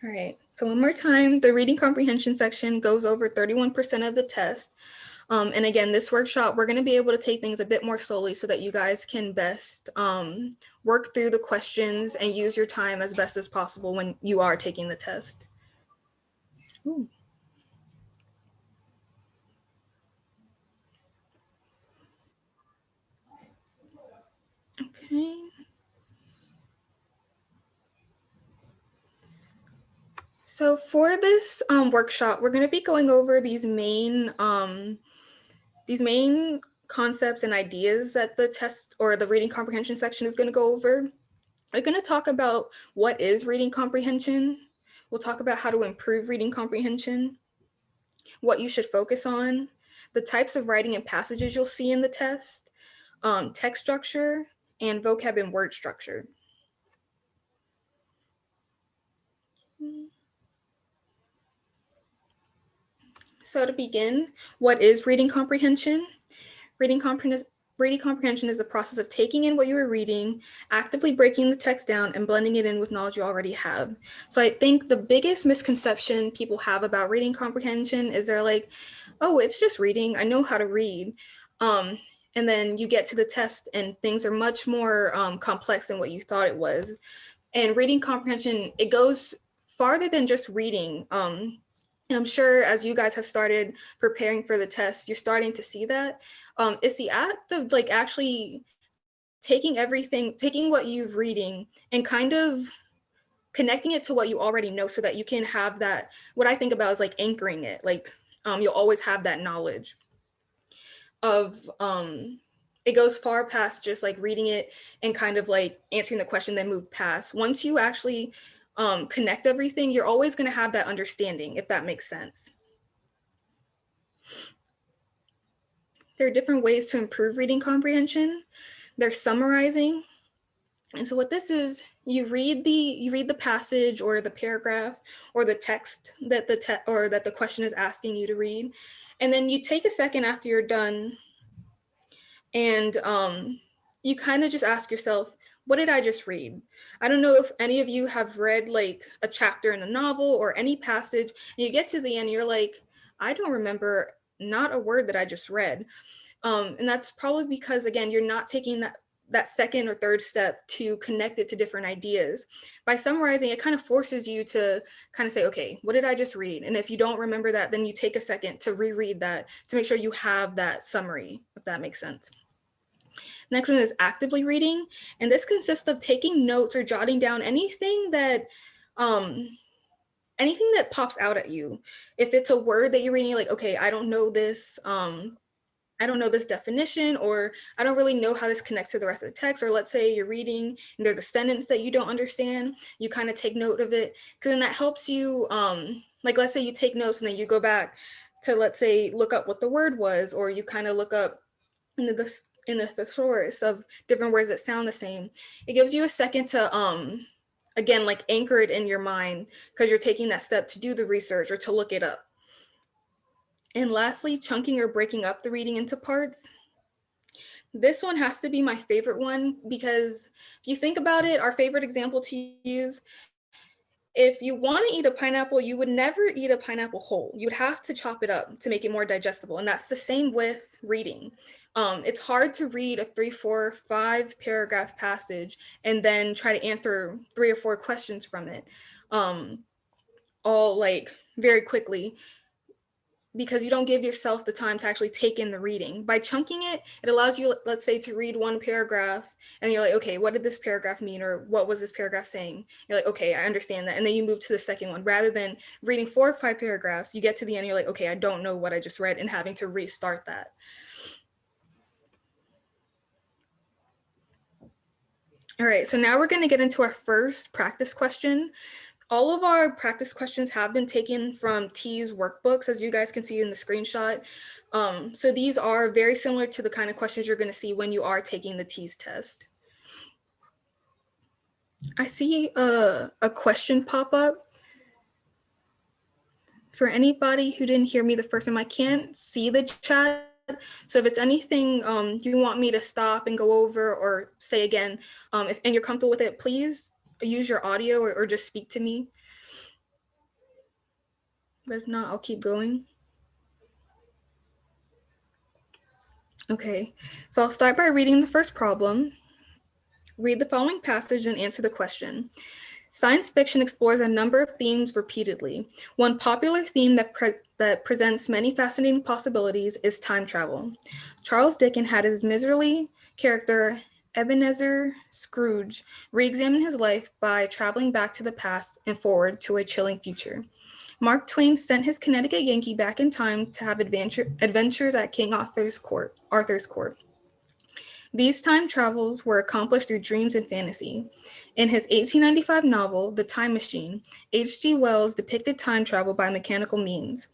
All right, so one more time, the reading comprehension section goes over 31% of the test. And again, this workshop, we're going to be able to take things a bit more slowly so that you guys can best work through the questions and use your time as best as possible when you are taking the test. Ooh. Okay. So for this workshop, we're going to be going over these main concepts and ideas that the test or the reading comprehension section is going to go over. We're going to talk about what is reading comprehension. We'll talk about how to improve reading comprehension, what you should focus on, the types of writing and passages you'll see in the test, text structure, and vocab and word structure. So to begin, what is reading comprehension? Reading comprehension is the process of taking in what you are reading, actively breaking the text down, and blending it in with knowledge you already have. So I think the biggest misconception people have about reading comprehension is they're like, oh, it's just reading. I know how to read. And then you get to the test and things are much more complex than what you thought it was. And reading comprehension, it goes farther than just reading. And I'm sure as you guys have started preparing for the test, you're starting to see that. It's the act of like actually taking what you've reading and kind of connecting it to what you already know so that you can have that, what I think about is like anchoring it. Like you'll always have that knowledge of, it goes far past just like reading it and kind of like answering the question, then move past. Once you actually connect everything, you're always going to have that understanding, if that makes sense. There are different ways to improve reading comprehension. There's summarizing. And so what this is, you read the passage or the paragraph or the text that the question is asking you to read. And then you take a second after you're done and you kind of just ask yourself, what did I just read? I don't know if any of you have read like a chapter in a novel or any passage, and you get to the end, you're like, I don't remember not a word that I just read. And that's probably because, again, you're not taking that second or third step to connect it to different ideas. By summarizing, it kind of forces you to kind of say, okay, what did I just read? And if you don't remember that, then you take a second to reread that to make sure you have that summary, if that makes sense. Next one is actively reading. And this consists of taking notes or jotting down anything that pops out at you. If it's a word that you're reading, you're like, okay, I don't know this. I don't know this definition, or I don't really know how this connects to the rest of the text. Or let's say you're reading and there's a sentence that you don't understand, you kind of take note of it, because then that helps you, like let's say you take notes and then you go back to, let's say, look up what the word was, or you kind of look up in the thesaurus of different words that sound the same. It gives you a second to, again, like anchor it in your mind because you're taking that step to do the research or to look it up. And lastly, chunking or breaking up the reading into parts. This one has to be my favorite one because if you think about it, our favorite example to use, if you want to eat a pineapple, you would never eat a pineapple whole. You'd have to chop it up to make it more digestible. And that's the same with reading. It's hard to read a 3, 4, 5 paragraph passage and then try to answer 3 or 4 questions from it, all like very quickly, because you don't give yourself the time to actually take in the reading. By chunking it, it allows you, let's say, to read one paragraph and you're like, okay, what did this paragraph mean? Or what was this paragraph saying? You're like, okay, I understand that. And then you move to the second one. Rather than reading 4 or 5 paragraphs, you get to the end, you're like, okay, I don't know what I just read, and having to restart that. All right, so now we're going to get into our first practice question. All of our practice questions have been taken from TEAS workbooks, as you guys can see in the screenshot. So these are very similar to the kind of questions you're going to see when you are taking the TEAS test. I see a question pop up. For anybody who didn't hear me the first time, I can't see the chat. So if it's anything you want me to stop and go over or say again, and you're comfortable with it, please use your audio or just speak to me. But if not, I'll keep going. Okay, so I'll start by reading the first problem. Read the following passage and answer the question. Science fiction explores a number of themes repeatedly. One popular theme that presents many fascinating possibilities is time travel. Charles Dickens had his miserly character, Ebenezer Scrooge, re-examine his life by traveling back to the past and forward to a chilling future. Mark Twain sent his Connecticut Yankee back in time to have adventures at King Arthur's court. These time travels were accomplished through dreams and fantasy. In his 1895 novel, The Time Machine, H.G. Wells depicted time travel by mechanical means.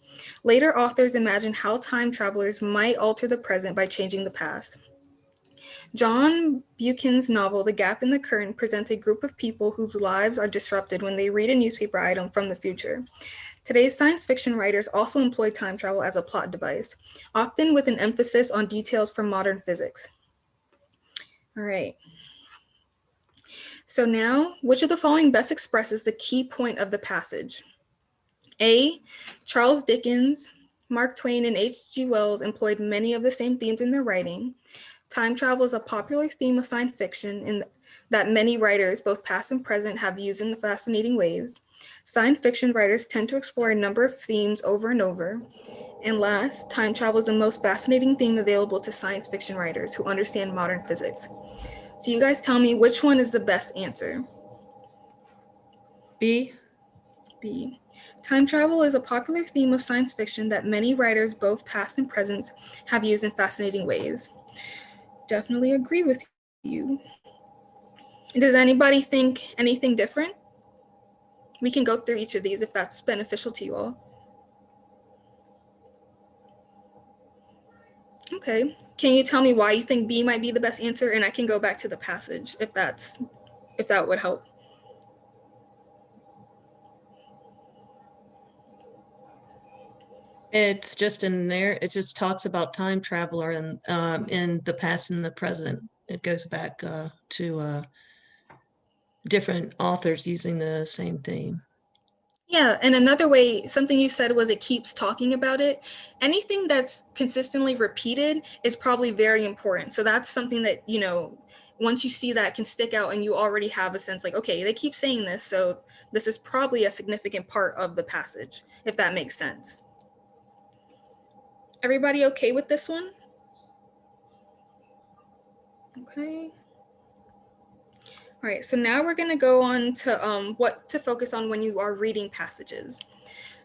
Later authors imagined how time travelers might alter the present by changing the past. John Buchanan's novel, The Gap in the Curtain, presents a group of people whose lives are disrupted when they read a newspaper item from the future. Today's science fiction writers also employ time travel as a plot device, often with an emphasis on details from modern physics. All right. So now, which of the following best expresses the key point of the passage? A, Charles Dickens, Mark Twain, and H.G. Wells employed many of the same themes in their writing. Time travel is a popular theme of science fiction in that many writers, both past and present, have used in fascinating ways. Science fiction writers tend to explore a number of themes over and over. And last, time travel is the most fascinating theme available to science fiction writers who understand modern physics. So you guys tell me which one is the best answer. B. B. Time travel is a popular theme of science fiction that many writers, both past and present, have used in fascinating ways. Definitely agree with you. Does anybody think anything different? We can go through each of these if that's beneficial to you all. Okay. Can you tell me why you think B might be the best answer? And I can go back to the passage if that would help. It's just in there. It just talks about time traveler and in the past and the present. It goes back to different authors using the same theme. Yeah, and another way, something you said was it keeps talking about it. Anything that's consistently repeated is probably very important. So that's something that, once you see that can stick out and you already have a sense like, okay, they keep saying this, so this is probably a significant part of the passage, if that makes sense. Everybody okay with this one? Okay. All right, so now we're gonna go on to what to focus on when you are reading passages.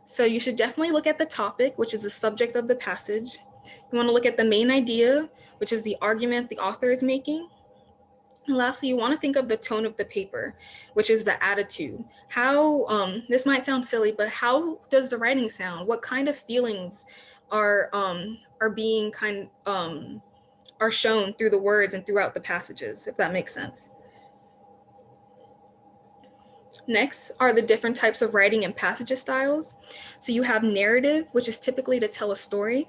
So you should definitely look at the topic, which is the subject of the passage. You wanna look at the main idea, which is the argument the author is making. And lastly, you wanna think of the tone of the paper, which is the attitude. How, this might sound silly, but how does the writing sound? What kind of feelings are being are shown through the words and throughout the passages, if that makes sense. Next are the different types of writing and passage styles. So you have narrative, which is typically to tell a story.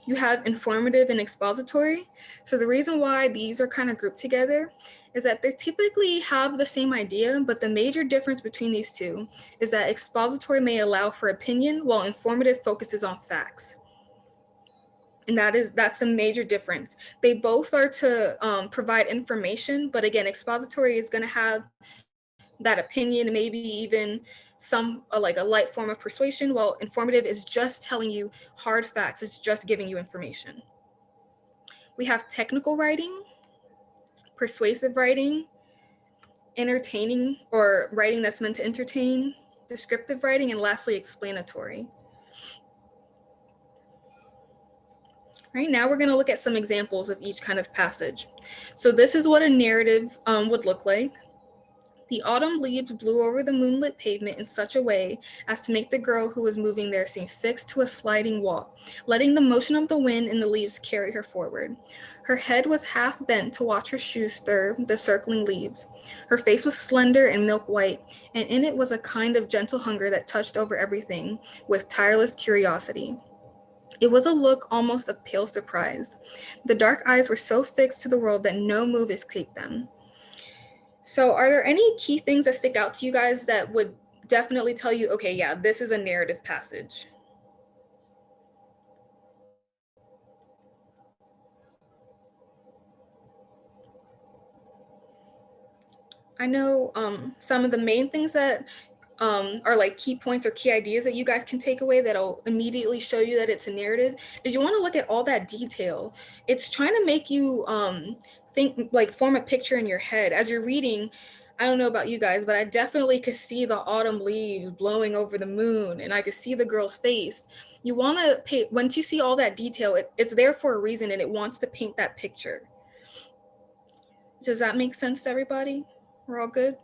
You have informative and expository. So the reason why these are kind of grouped together is that they typically have the same idea, but the major difference between these two is that expository may allow for opinion while informative focuses on facts. And that's a major difference. They both are to provide information, but again, expository is going to have that opinion, maybe even some like a light form of persuasion, while informative is just telling you hard facts. It's just giving you information. We have technical writing, persuasive writing, entertaining or writing that's meant to entertain, descriptive writing, and lastly, explanatory. Right now, we're going to look at some examples of each kind of passage. So this is what a narrative would look like. The autumn leaves blew over the moonlit pavement in such a way as to make the girl who was moving there seem fixed to a sliding walk, letting the motion of the wind and the leaves carry her forward. Her head was half bent to watch her shoes stir the circling leaves. Her face was slender and milk white, and in it was a kind of gentle hunger that touched over everything with tireless curiosity. It was a look almost of pale surprise. The dark eyes were so fixed to the world that no move escaped them. So are there any key things that stick out to you guys that would definitely tell you, okay, yeah, this is a narrative passage. I know some of the main things that are like key points or key ideas that you guys can take away that'll immediately show you that it's a narrative is you want to look at all that detail. It's trying to make you think, like form a picture in your head as you're reading. I don't know about you guys, but I definitely could see the autumn leaves blowing over the moon, and I could see the girl's face. You want to pay, once you see all that detail, it's there for a reason, and it wants to paint that picture. Does that make sense to everybody? We're all good?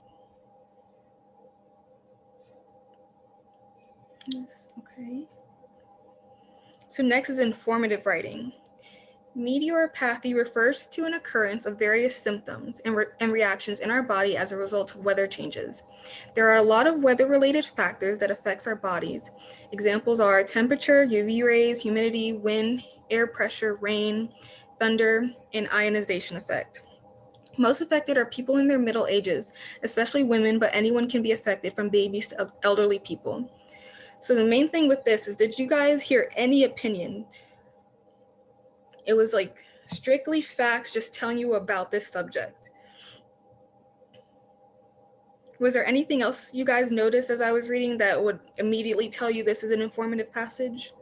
Yes, okay. So next is informative writing. Meteoropathy refers to an occurrence of various symptoms and reactions in our body as a result of weather changes. There are a lot of weather-related factors that affects our bodies. Examples are temperature, UV rays, humidity, wind, air pressure, rain, thunder, and ionization effect. Most affected are people in their middle ages, especially women, but anyone can be affected from babies to elderly people. So the main thing with this is, did you guys hear any opinion? It was like strictly facts, just telling you about this subject. Was there anything else you guys noticed as I was reading that would immediately tell you this is an informative passage?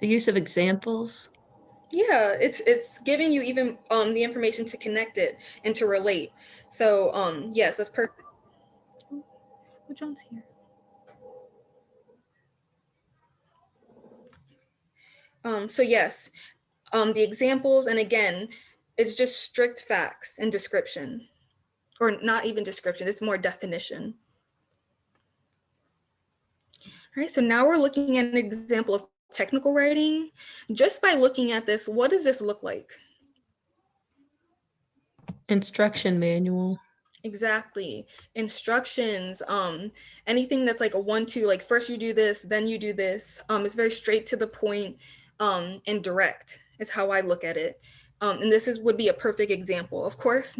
The use of examples. Yeah, it's giving you even the information to connect it and to relate. So yes, that's perfect. Oh, John's here. So yes, the examples, and again, it's just strict facts and description, or not even description, it's more definition. All right, so now we're looking at an example of technical writing. Just by looking at this, what does this look like? Instruction manual. Exactly. Instructions, anything that's like a 1-2, like first you do this, then you do this. It's very straight to the point, and direct is how I look at it. And this would be a perfect example. Of course,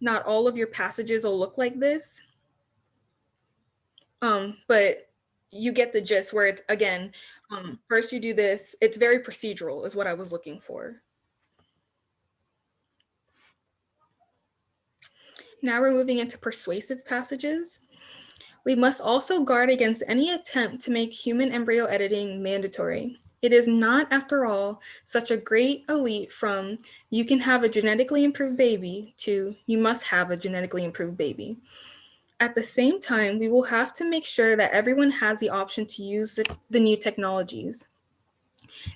not all of your passages will look like this, but you get the gist where it's, again, first you do this. It's very procedural is what I was looking for. Now we're moving into persuasive passages. We must also guard against any attempt to make human embryo editing mandatory. It is not, after all, such a great leap from you can have a genetically improved baby to you must have a genetically improved baby. At the same time, we will have to make sure that everyone has the option to use the new technologies.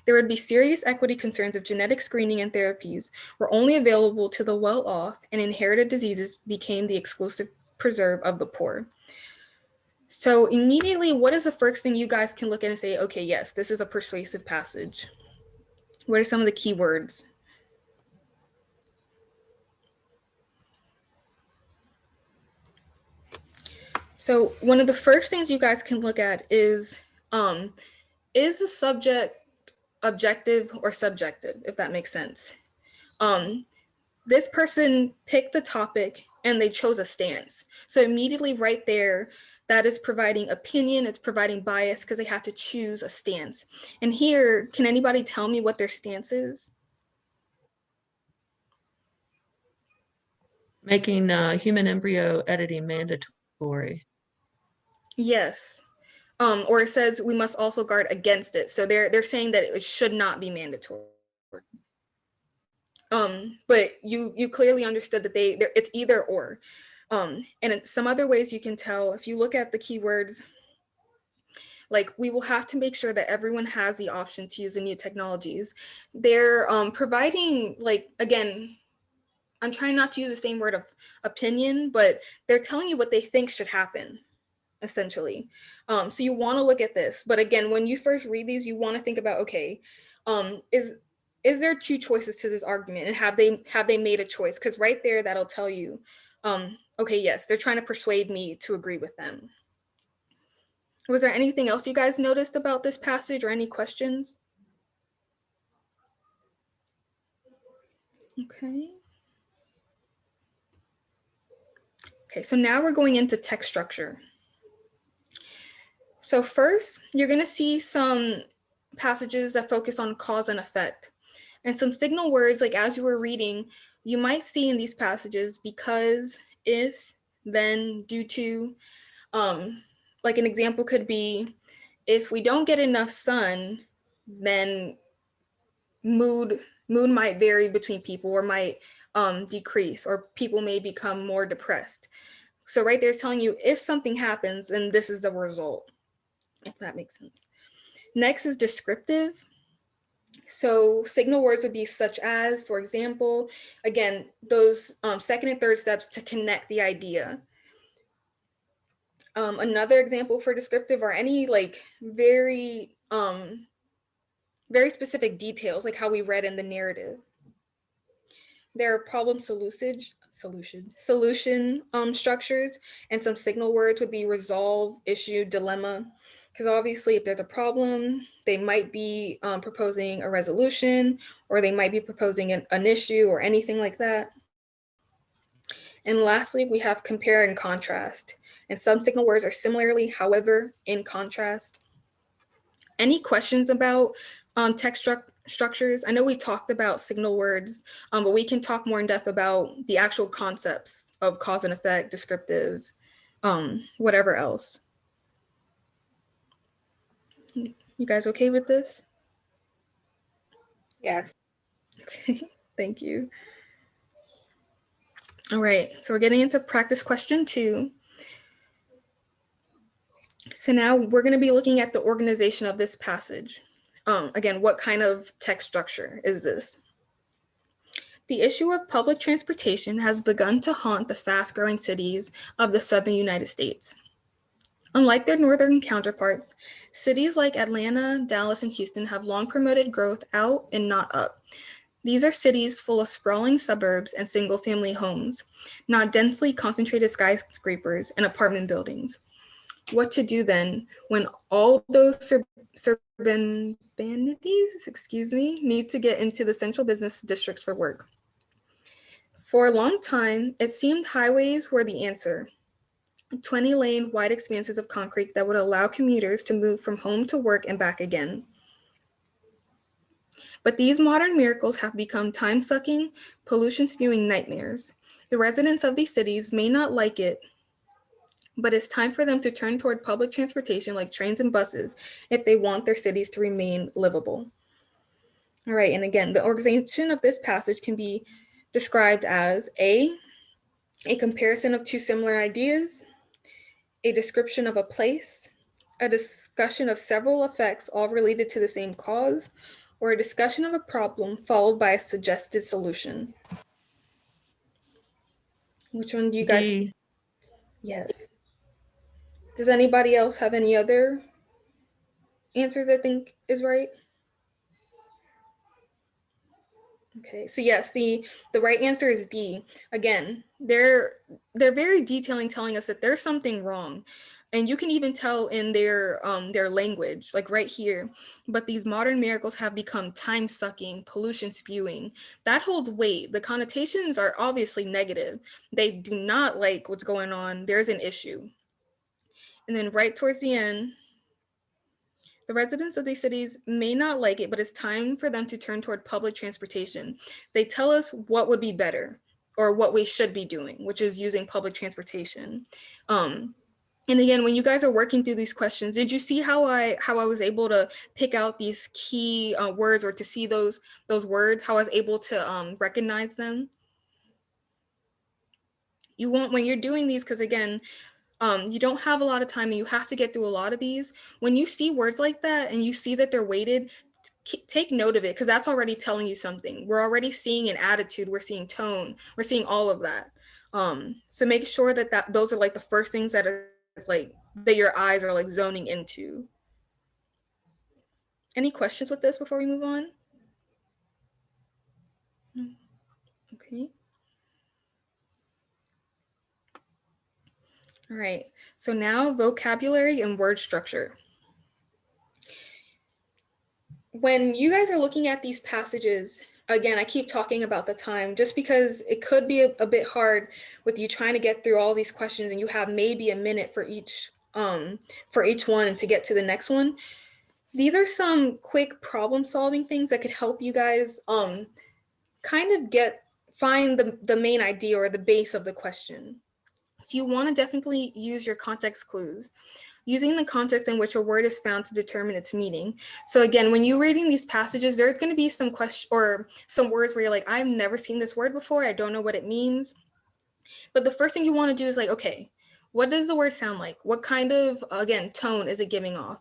There would be serious equity concerns if genetic screening and therapies were only available to the well-off and inherited diseases became the exclusive preserve of the poor. So immediately, what is the first thing you guys can look at and say, okay, yes, this is a persuasive passage? What are some of the key words? So one of the first things you guys can look at is the subject objective or subjective, if that makes sense? This person picked the topic and they chose a stance. So immediately right there, that is providing opinion, it's providing bias because they have to choose a stance. And here, can anybody tell me what their stance is? Making human embryo editing mandatory. Yes. Or it says we must also guard against it. So they're saying that it should not be mandatory. But you clearly understood that it's either or. And some other ways you can tell, if you look at the keywords, like we will have to make sure that everyone has the option to use the new technologies. They're providing, like, again, I'm trying not to use the same word of opinion, but they're telling you what they think should happen, essentially. So you want to look at this, but again, when you first read these, you want to think about, okay, is there two choices to this argument, and have they made a choice? Because right there, that'll tell you, okay, yes, they're trying to persuade me to agree with them. Was there anything else you guys noticed about this passage or any questions? Okay. Okay, so now we're going into text structure. So first, you're going to see some passages that focus on cause and effect. And some signal words, like as you were reading, you might see in these passages because, if, then, due to. Like an example could be, if we don't get enough sun, then mood might vary between people or might decrease, or people may become more depressed. So right there is telling you if something happens, then this is the result, if that makes sense. Next is descriptive. So signal words would be such as, for example, again, those second and third steps to connect the idea. Another example for descriptive are any like very specific details, like how we read in the narrative. There are problem solution structures, and some signal words would be resolve, issue, dilemma. Because obviously, if there's a problem, they might be proposing a resolution, or they might be proposing an issue or anything like that. And lastly, we have compare and contrast. And some signal words are similarly, however, in contrast. Any questions about text structures? I know we talked about signal words, but we can talk more in depth about the actual concepts of cause and effect, descriptive, whatever else. You guys okay with this? Yes. Okay, thank you. All right, so we're getting into practice question 2. So now we're going to be looking at the organization of this passage. Again, what kind of text structure is this? The issue of public transportation has begun to haunt the fast-growing cities of the southern United States. Unlike their northern counterparts, cities like Atlanta, Dallas, and Houston have long promoted growth out and not up. These are cities full of sprawling suburbs and single-family homes, not densely concentrated skyscrapers and apartment buildings. What to do then when all those suburban vanities, need to get into the central business districts for work? For a long time, it seemed highways were the answer. 20-lane wide expanses of concrete that would allow commuters to move from home to work and back again. But these modern miracles have become time-sucking, pollution-spewing nightmares. The residents of these cities may not like it, but it's time for them to turn toward public transportation like trains and buses if they want their cities to remain livable. All right, and again, the organization of this passage can be described as a comparison of two similar ideas, a description of a place, a discussion of several effects all related to the same cause, or a discussion of a problem followed by a suggested solution. Which one do you guys? D. Yes. Does anybody else have any other answers I think is right? Okay, so yes, the right answer is D. Again, they're very detailing, telling us that there's something wrong, and you can even tell in their language, like right here. But these modern miracles have become time-sucking, pollution-spewing. That holds weight. The connotations are obviously negative. They do not like what's going on. There's an issue. And then right towards the end, the residents of these cities may not like it, but it's time for them to turn toward public transportation. They tell us what would be better or what we should be doing, which is using public transportation. And again, when you guys are working through these questions, did you see how I was able to pick out these key words, or to see those words, how I was able to recognize them? You want, when you're doing these, because again, you don't have a lot of time and you have to get through a lot of these. When you see words like that and you see that they're weighted, take note of it, because that's already telling you something. We're already seeing an attitude, we're seeing tone, we're seeing all of that. So make sure that those are like the first things that are like that your eyes are like zoning into. Any questions with this before we move on? Okay. All right, so now vocabulary and word structure. When you guys are looking at these passages, again, I keep talking about the time just because it could be a bit hard with you trying to get through all these questions and you have maybe a minute for each one to get to the next one. These are some quick problem solving things that could help you guys kind of find the main idea or the base of the question. So you want to definitely use your context clues, using the context in which a word is found to determine its meaning. So again, when you're reading these passages, there's going to be some question or some words where you're like, I've never seen this word before. I don't know what it means. But the first thing you want to do is like, okay, what does the word sound like? What kind of, again, tone is it giving off?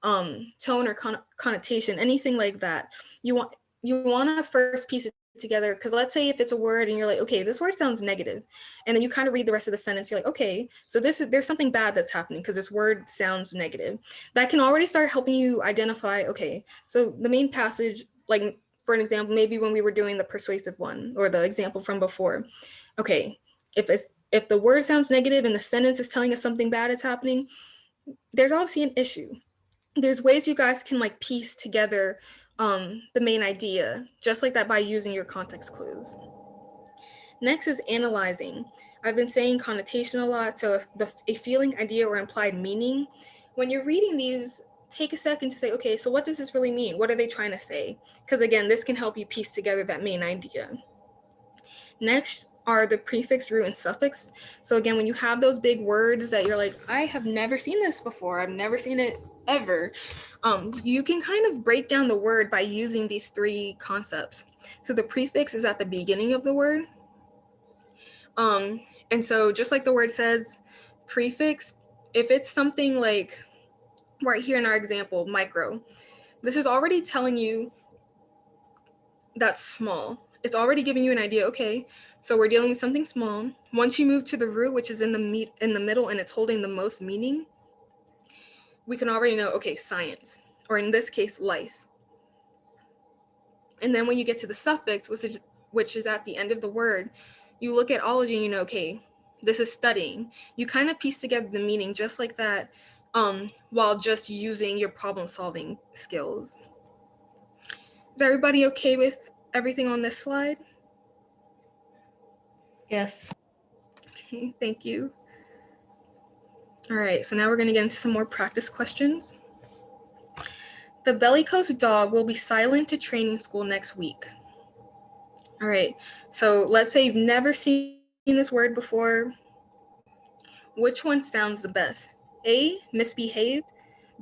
Tone or connotation, anything like that. You want to first piece it together, because let's say if it's a word and you're like, okay, this word sounds negative, and then you kind of read the rest of the sentence, you're like, okay, so there's something bad that's happening because this word sounds negative. That can already start helping you identify, okay, so the main passage, like for an example, maybe when we were doing the persuasive one or the example from before, okay, if the word sounds negative and the sentence is telling us something bad is happening, there's obviously an issue. There's ways you guys can like piece together the main idea, just like that, by using your context clues. Next is analyzing. I've been saying connotation a lot, so a feeling, idea, or implied meaning. When you're reading these, take a second to say, okay, so what does this really mean? What are they trying to say? Because again, this can help you piece together that main idea. Next are the prefix, root, and suffix. So again, when you have those big words that you're like, I have never seen this before, I've never seen it ever, you can kind of break down the word by using these three concepts. So the prefix is at the beginning of the word. And so just like the word says, prefix, if it's something like right here in our example, micro, this is already telling you that's small. It's already giving you an idea, okay, so we're dealing with something small. Once you move to the root, which is in the middle and it's holding the most meaning, we can already know, okay, science, or in this case, life. And then when you get to the suffix, which is at the end of the word, you look at ology and you know, okay, this is studying. You kind of piece together the meaning just like that, while just using your problem solving skills. Is everybody okay with everything on this slide? Yes. Okay, thank you. All right, so now we're going to get into some more practice questions. The bellicose dog will be silent to training school next week. All right, so let's say you've never seen this word before. Which one sounds the best? A, misbehaved,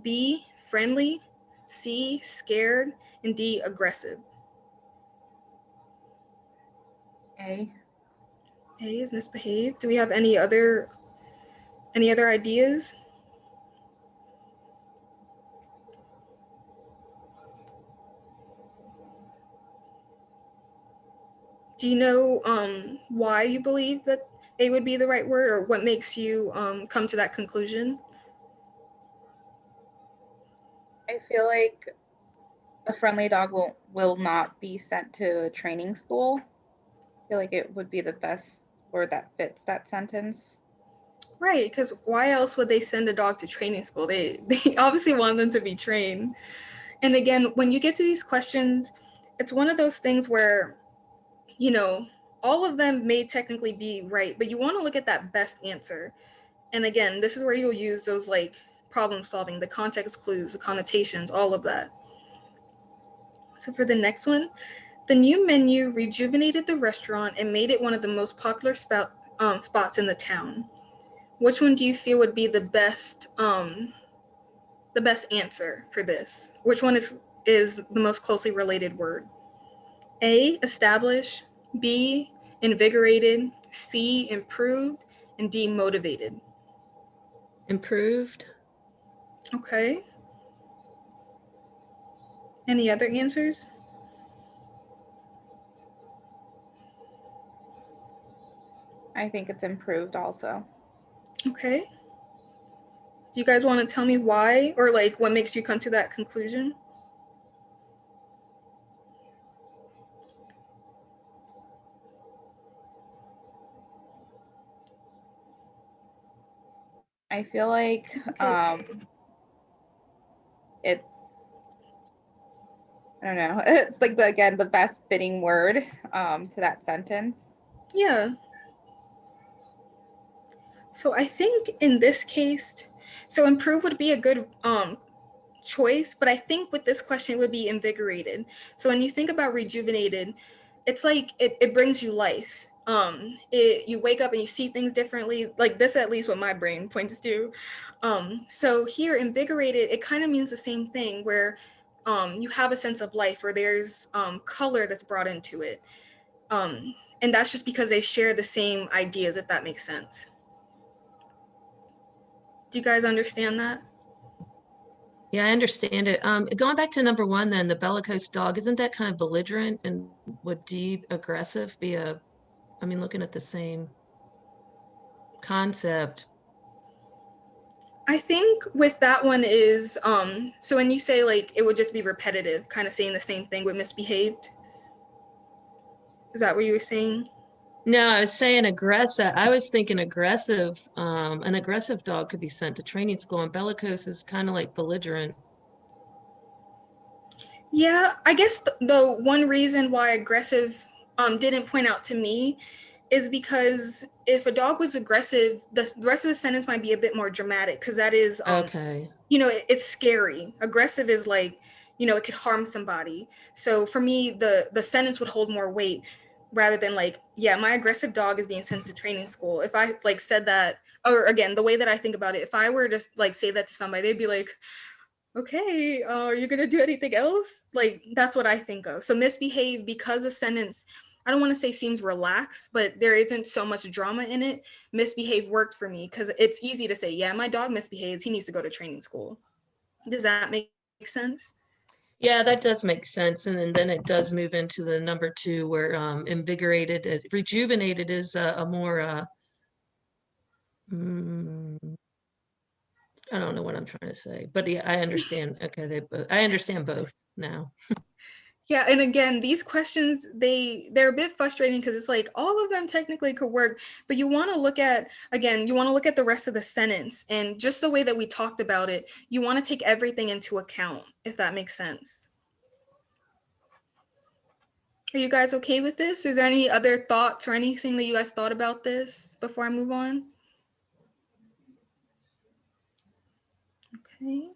B, friendly, C, scared, and D, aggressive. A. A is misbehaved. Do we have any other ideas? Do you know why you believe that A would be the right word, or what makes you come to that conclusion? I feel like a friendly dog will not be sent to a training school. I feel like it would be the best word that fits that sentence. Right, because why else would they send a dog to training school? They obviously want them to be trained. And again, when you get to these questions, it's one of those things where, you know, all of them may technically be right, but you want to look at that best answer. And again, this is where you'll use those like problem solving, the context clues, the connotations, all of that. So for the next one, the new menu rejuvenated the restaurant and made it one of the most popular spots in the town. Which one do you feel would be the best answer for this? Which one is the most closely related word? A, establish, B, invigorated, C, improved, and D, motivated. Improved. Okay. Any other answers? I think it's improved also. Okay. Do you guys want to tell me why, or like what makes you come to that conclusion? I feel like It's okay. it's, I don't know. It's like the best fitting word to that sentence. Yeah. So I think in this case, so improve would be a good choice, but I think with this question it would be invigorated. So when you think about rejuvenated, it's like it brings you life. You wake up and you see things differently, like this, at least what my brain points to. So here, invigorated, it kind of means the same thing, where you have a sense of life, or there's color that's brought into it. And that's just because they share the same ideas, if that makes sense. Do you guys understand that? Yeah, I understand it. Going back to number one, then the bellicose dog, isn't that kind of belligerent, and would deep aggressive be I mean, looking at the same concept. I think with that one is so when you say like it would just be repetitive, kind of saying the same thing with misbehaved. Is that what you were saying? No, I was saying aggressive. I was thinking aggressive. An aggressive dog could be sent to training school, and bellicose is kind of like belligerent. Yeah, I guess the one reason why aggressive didn't point out to me is because if a dog was aggressive, the rest of the sentence might be a bit more dramatic, because that is Okay. it's scary. Aggressive is like, it could harm somebody. So for me, the sentence would hold more weight rather than like, yeah, my aggressive dog is being sent to training school. If I like said that, or again, the way that I think about it, if I were to like say that to somebody, they'd be like, okay, are you gonna do anything else? Like, that's what I think of. So misbehave, because the sentence, I don't want to say seems relaxed, but there isn't so much drama in it. Misbehave worked for me because it's easy to say, yeah, my dog misbehaves, he needs to go to training school. Does that make sense? Yeah, that does make sense. And then it does move into the number two, where invigorated, rejuvenated is a more, mm, I don't know what I'm trying to say, but yeah, I understand. Okay, I understand both now. Yeah, and again, these questions, they're a bit frustrating because it's like all of them technically could work, but you want to look at, again, you want to look at the rest of the sentence, and just the way that we talked about it, you want to take everything into account, if that makes sense. Are you guys okay with this? Is there any other thoughts or anything that you guys thought about this before I move on? Okay.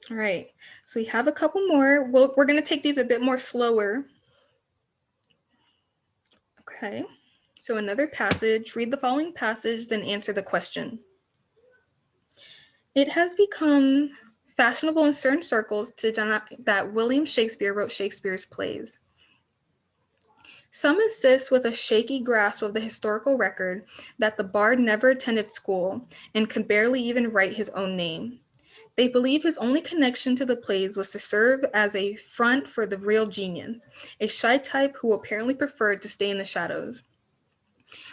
All right, so we have a couple more. We're going to take these a bit more slower. Okay, so another passage, read the following passage, then answer the question. It has become fashionable in certain circles to deny that William Shakespeare wrote Shakespeare's plays. Some insist, with a shaky grasp of the historical record, that the bard never attended school and could barely even write his own name. They believe his only connection to the plays was to serve as a front for the real genius, a shy type who apparently preferred to stay in the shadows.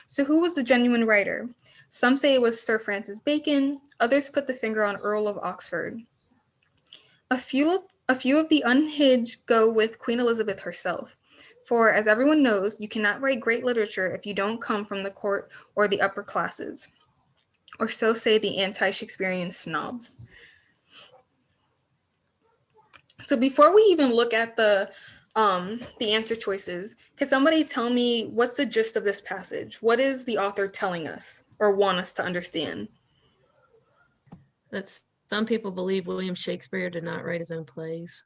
So who was the genuine writer? Some say it was Sir Francis Bacon, others put the finger on Earl of Oxford. A few of the unhinged go with Queen Elizabeth herself. For, as everyone knows, you cannot write great literature if you don't come from the court or the upper classes. Or so say the anti-Shakespearean snobs. So before we even look at the answer choices, can somebody tell me what's the gist of this passage? What is the author telling us or want us to understand? That's some people believe William Shakespeare did not write his own plays.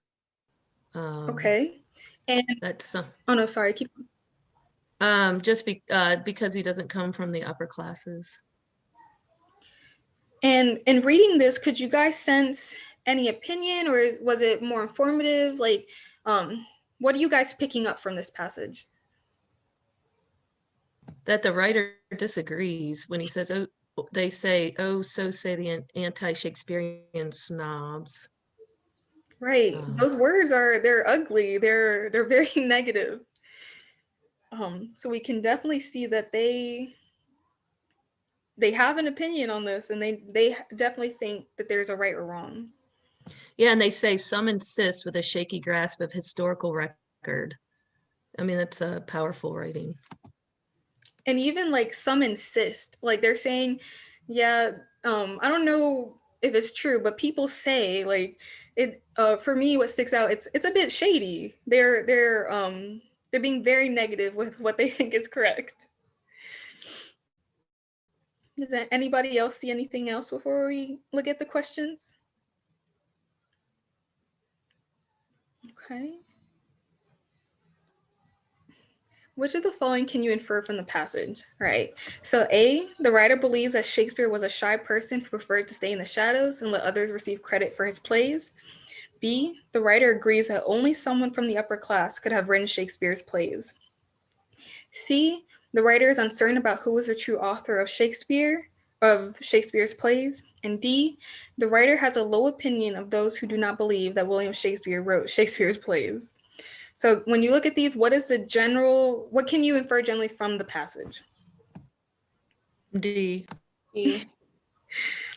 Okay. And That's oh no, sorry, keep because he doesn't come from the upper classes. And in reading this, could you guys sense any opinion, or was it more informative? Like, what are you guys picking up from this passage? That the writer disagrees when he says, "Oh," they say, "Oh, so say the anti-Shakespearean snobs." Right. Those words they're ugly. They're very negative. So we can definitely see that they have an opinion on this, and they definitely think that there's a right or wrong. Yeah, and they say some insist with a shaky grasp of historical record. I mean, that's a powerful writing. And even like some insist, like they're saying, yeah, I don't know if it's true, but people say like For me, what sticks out, it's a bit shady. They're being very negative with what they think is correct. Does anybody else see anything else before we look at the questions? Okay. Which of the following can you infer from the passage? Right. So A, the writer believes that Shakespeare was a shy person who preferred to stay in the shadows and let others receive credit for his plays. B, the writer agrees that only someone from the upper class could have written Shakespeare's plays. C, the writer is uncertain about who is the true author of Shakespeare's plays. And D, the writer has a low opinion of those who do not believe that William Shakespeare wrote Shakespeare's plays. So when you look at these, what can you infer generally from the passage? D. D.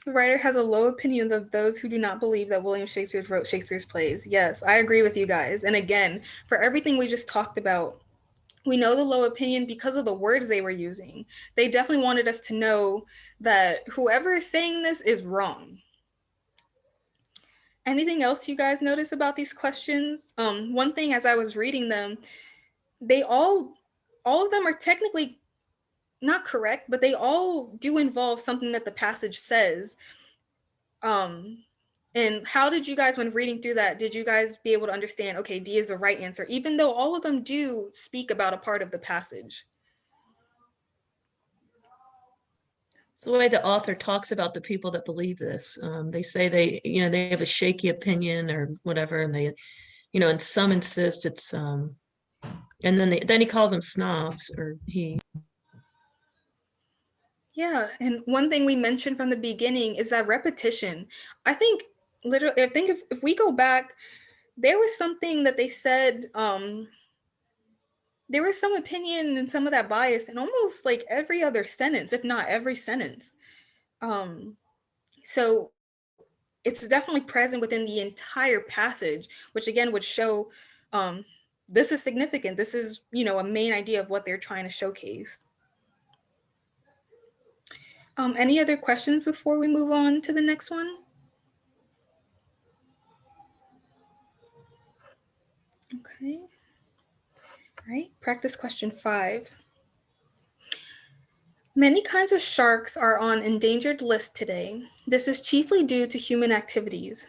The writer has a low opinion of those who do not believe that William Shakespeare wrote Shakespeare's plays. Yes, I agree with you guys. And again, for everything we just talked about, we know the low opinion because of the words they were using. They definitely wanted us to know that whoever is saying this is wrong. Anything else you guys notice about these questions? One thing as I was reading them, all of them are technically not correct, but they all do involve something that the passage says. And how did you guys, when reading through that, did you guys be able to understand, okay, D is the right answer, even though all of them do speak about a part of the passage? It's the way the author talks about the people that believe this. They say they have a shaky opinion or whatever, and they, and some insist it's, and then he calls them snobs, or he. Yeah, and one thing we mentioned from the beginning is that repetition. I think if we go back, there was something that they said, there was some opinion and some of that bias in almost like every other sentence, if not every sentence. So it's definitely present within the entire passage, which again would show this is significant. This is, a main idea of what they're trying to showcase. Any other questions before we move on to the next one? Okay. All right, practice question 5. Many kinds of sharks are on endangered lists today. This is chiefly due to human activities.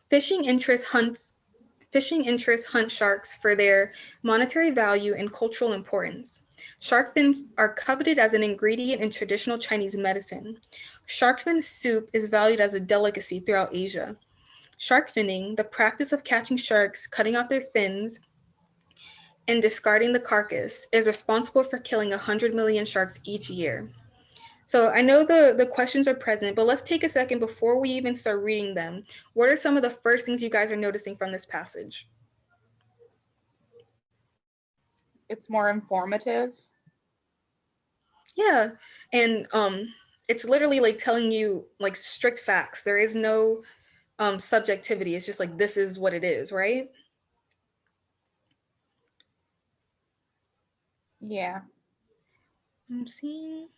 Fishing interests hunt sharks for their monetary value and cultural importance. Shark fins are coveted as an ingredient in traditional Chinese medicine. Shark fin soup is valued as a delicacy throughout Asia. Shark finning, the practice of catching sharks, cutting off their fins, and discarding the carcass, is responsible for killing 100 million sharks each year. So I know the questions are present, but let's take a second before we even start reading them. What are some of the first things you guys are noticing from this passage? It's more informative. Yeah, and it's literally like telling you like strict facts. There is no subjectivity. It's just like, this is what it is, right? Yeah. I'm seeing.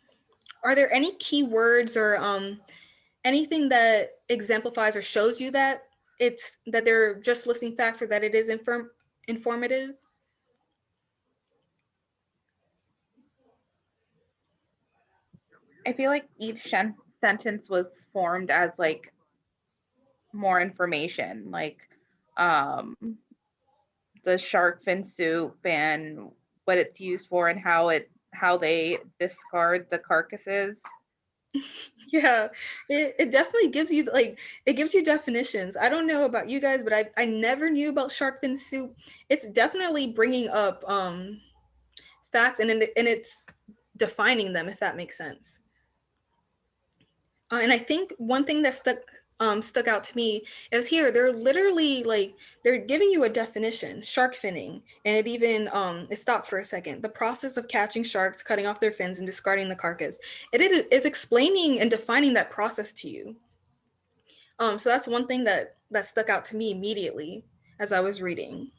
Are there any key words or anything that exemplifies or shows you that they're just listing facts or that it is informative? I feel like each sentence was formed as like more information, like the shark fin soup and what it's used for and how they discard the carcasses. Yeah, it definitely gives you it gives you definitions. I don't know about you guys, but I never knew about shark fin soup. It's definitely bringing up facts and it's defining them, if that makes sense. And I think one thing that stuck out to me is here they're literally they're giving you a definition: shark finning, and it even it stopped for a second. The process of catching sharks, cutting off their fins, and discarding the carcass. It's explaining and defining that process to you. So that's one thing that stuck out to me immediately as I was reading.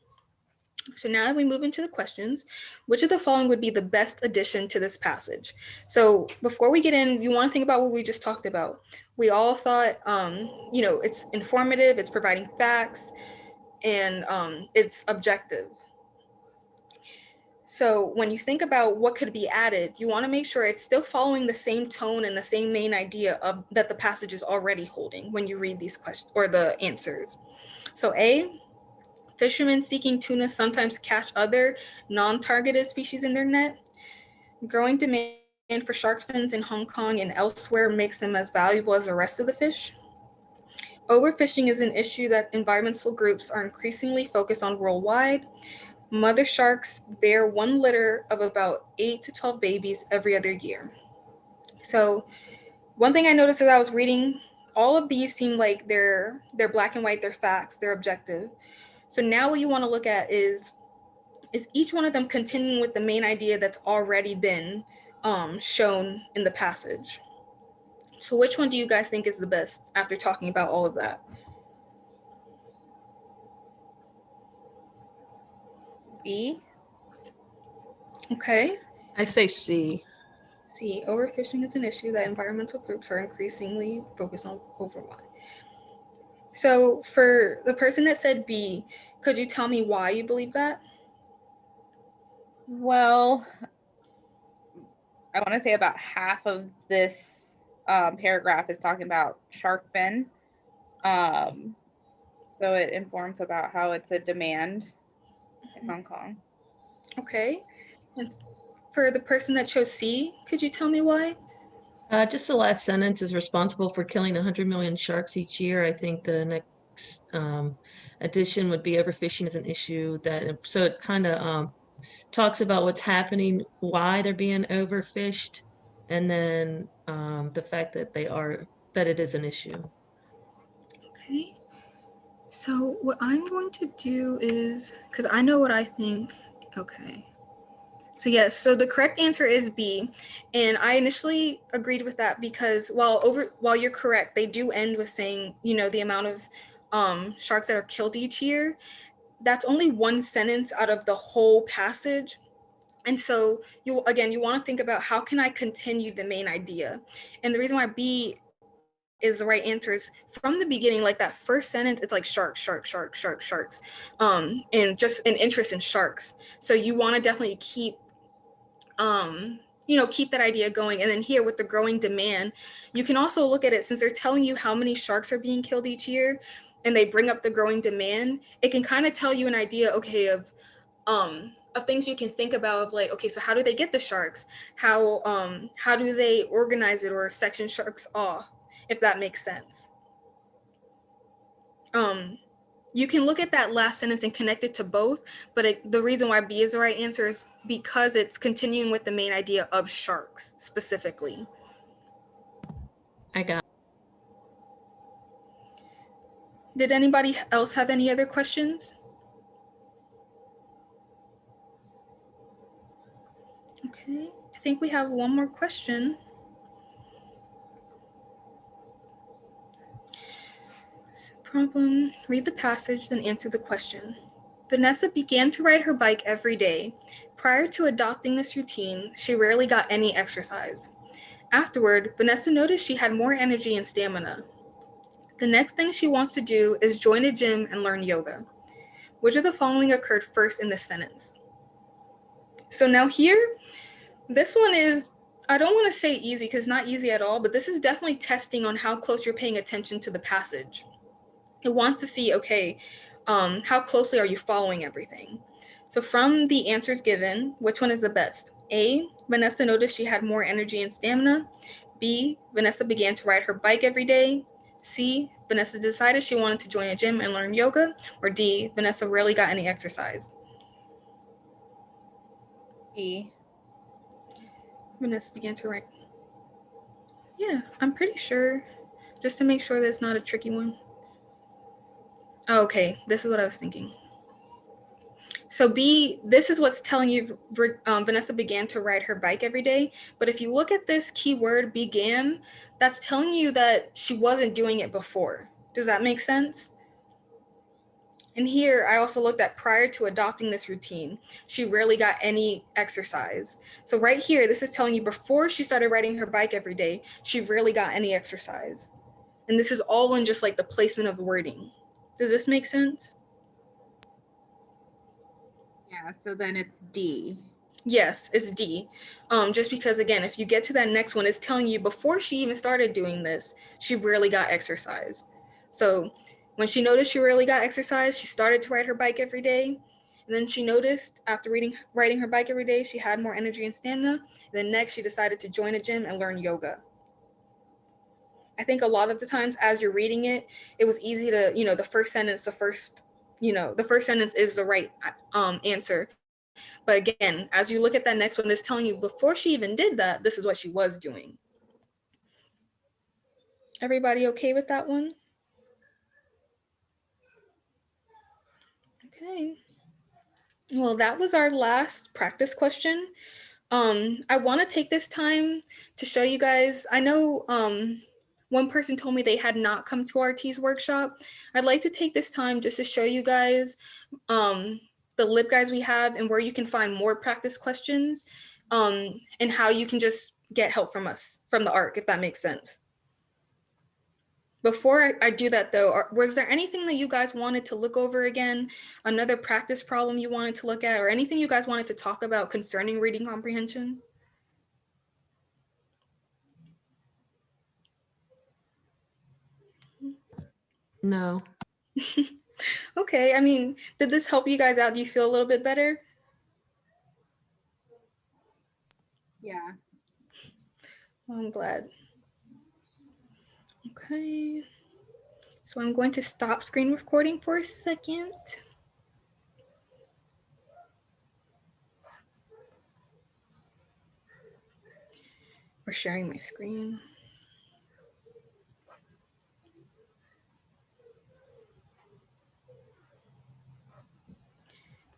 So now that we move into the questions, which of the following would be the best addition to this passage? So before we get in, you want to think about what we just talked about. We all thought, it's informative, it's providing facts, and it's objective. So when you think about what could be added, you want to make sure it's still following the same tone and the same main idea of that the passage is already holding when you read these questions or the answers. So A, fishermen seeking tuna sometimes catch other non-targeted species in their net. Growing demand for shark fins in Hong Kong and elsewhere makes them as valuable as the rest of the fish. Overfishing is an issue that environmental groups are increasingly focused on worldwide. Mother sharks bear one litter of about 8 to 12 babies every other year. So one thing I noticed as I was reading, all of these seem like they're black and white, they're facts, they're objective. So now what you want to look at is each one of them continuing with the main idea that's already been shown in the passage. So which one do you guys think is the best after talking about all of that? B. Okay. I say C. C, overfishing is an issue that environmental groups are increasingly focused on worldwide. So for the person that said B, could you tell me why you believe that? Well, I want to say about half of this paragraph is talking about shark fin. So it informs about how it's a demand in Hong Kong. Okay. And for the person that chose C, could you tell me why? Just the last sentence is responsible for killing 100 million sharks each year. I think the next addition would be overfishing is an issue so it kind of talks about what's happening, why they're being overfished, and then the fact that that it is an issue. Okay. So what I'm going to do is, because I know what I think. Okay. So yes, so the correct answer is B. And I initially agreed with that because while you're correct, they do end with saying, the amount of sharks that are killed each year. That's only one sentence out of the whole passage. And so you want to think about how can I continue the main idea? And the reason why B is the right answer is from the beginning, like that first sentence, it's like sharks, sharks, sharks, sharks, sharks, and just an interest in sharks. So you want to definitely keep keep that idea going. And then here with the growing demand, you can also look at it since they're telling you how many sharks are being killed each year and they bring up the growing demand, it can kind of tell you an idea, okay, of things you can think about of like, okay, so how do they get the sharks? How do they organize it or section sharks off, if that makes sense? You can look at that last sentence and connect it to both, but the reason why B is the right answer is because it's continuing with the main idea of sharks specifically. I got. Did anybody else have any other questions? Okay, I think we have one more question. Problem, read the passage, then answer the question. Vanessa began to ride her bike every day. Prior to adopting this routine, she rarely got any exercise. Afterward, Vanessa noticed she had more energy and stamina. The next thing she wants to do is join a gym and learn yoga. Which of the following occurred first in this sentence? So now here, this one is, I don't want to say easy because it's not easy at all, but this is definitely testing on how close you're paying attention to the passage. It wants to see, okay, how closely are you following everything? So from the answers given, which one is the best? A, Vanessa noticed she had more energy and stamina. B, Vanessa began to ride her bike every day. C, Vanessa decided she wanted to join a gym and learn yoga. Or D, Vanessa rarely got any exercise. B. Vanessa began to ride. Yeah, I'm pretty sure, just to make sure that's not a tricky one. Oh, okay, this is what I was thinking. So B, this is what's telling you Vanessa began to ride her bike every day. But if you look at this keyword began, that's telling you that she wasn't doing it before. Does that make sense? And here I also looked at prior to adopting this routine, she rarely got any exercise. So right here, this is telling you before she started riding her bike every day, she rarely got any exercise. And this is all in just like the placement of the wording. Does this make sense? Yeah, so then it's D. Yes, it's D. Just because, again, if you get to that next one, it's telling you before she even started doing this, she rarely got exercise. So when she noticed she rarely got exercise, she started to ride her bike every day. And then she noticed after riding her bike every day, she had more energy and stamina. And then next, she decided to join a gym and learn yoga. I think a lot of the times as you're reading it, it was easy to, the first sentence, the first sentence is the right answer. But again, as you look at that next one, it's telling you before she even did that, this is what she was doing. Everybody okay with that one? Okay. Well, that was our last practice question. I want to take this time to show you guys, I know one person told me they had not come to our TEAS workshop. I'd like to take this time just to show you guys the LibGuides we have and where you can find more practice questions and how you can just get help from us, from the ARC, if that makes sense. Before I do that though, was there anything that you guys wanted to look over again? Another practice problem you wanted to look at, or anything you guys wanted to talk about concerning reading comprehension? No. Okay, I mean, did this help you guys out? Do you feel a little bit better? Yeah. Well, I'm glad. Okay, so I'm going to stop screen recording for a second. Or sharing my screen.